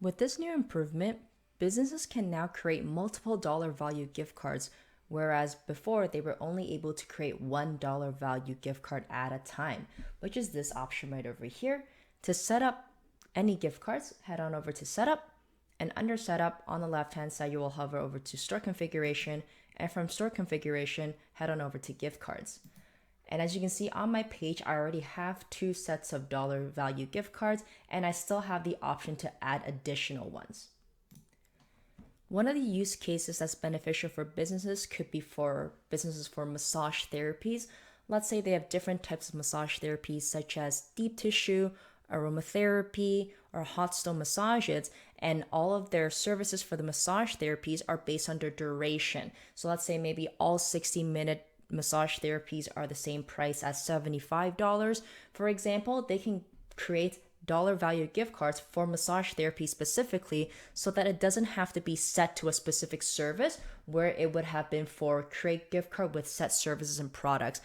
With this new improvement, businesses can now create multiple dollar value gift cards, whereas before they were only able to create $1 value gift card at a time, which is this option right over here. To set up any gift cards, head on over to Setup, and under Setup on the left hand side, you will hover over to Store Configuration, and from Store Configuration, head on over to Gift Cards. And as you can see on my page, I already have 2 sets of dollar value gift cards, and I still have the option to add additional ones. One of the use cases that's beneficial for businesses could be for businesses for massage therapies. Let's say they have different types of massage therapies, such as deep tissue, aromatherapy, or hot stone massages, and all of their services for the massage therapies are based on their duration. So let's say maybe all 60-minute massage therapies are the same price as $75. For example, they can create dollar value gift cards for massage therapy specifically so that it doesn't have to be set to a specific service where it would have been for create gift card with set services and products,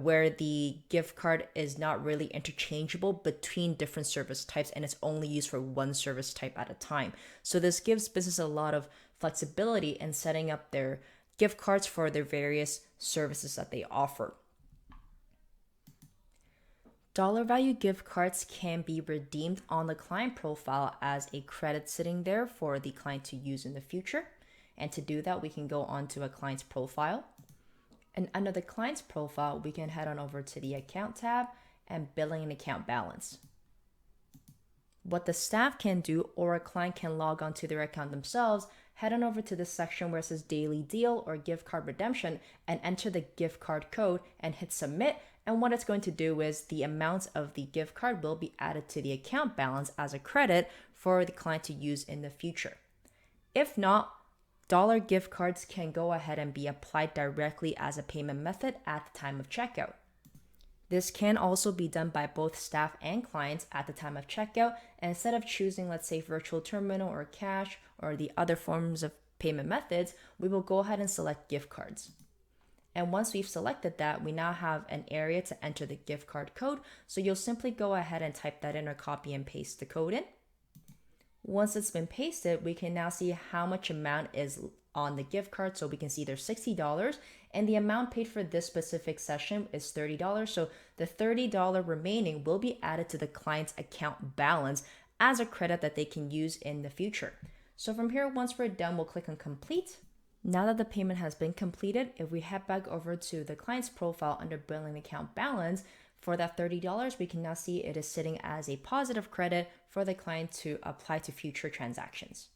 where the gift card is not really interchangeable between different service types and it's only used for one service type at a time. So this gives business a lot of flexibility in setting up their gift cards for their various services that they offer. Dollar value gift cards can be redeemed on the client profile as a credit sitting there for the client to use in the future. And to do that, we can go onto a client's profile. And under the client's profile, we can head on over to the account tab and billing and account balance. What the staff can do, or a client can log onto their account themselves, head on over to this section where it says daily deal or gift card redemption and enter the gift card code and hit submit. And what it's going to do is the amount of the gift card will be added to the account balance as a credit for the client to use in the future. If not, dollar gift cards can go ahead and be applied directly as a payment method at the time of checkout. This can also be done by both staff and clients at the time of checkout. And instead of choosing, let's say, virtual terminal or cash or the other forms of payment methods, we will go ahead and select gift cards. And once we've selected that, we now have an area to enter the gift card code. So you'll simply go ahead and type that in or copy and paste the code in. Once it's been pasted, we can now see how much amount is on the gift card. So we can see there's $60 and the amount paid for this specific session is $30. So the $30 remaining will be added to the client's account balance as a credit that they can use in the future. So from here, once we're done, we'll click on complete. Now that the payment has been completed, if we head back over to the client's profile under billing account balance, for that $30, we can now see it is sitting as a positive credit for the client to apply to future transactions.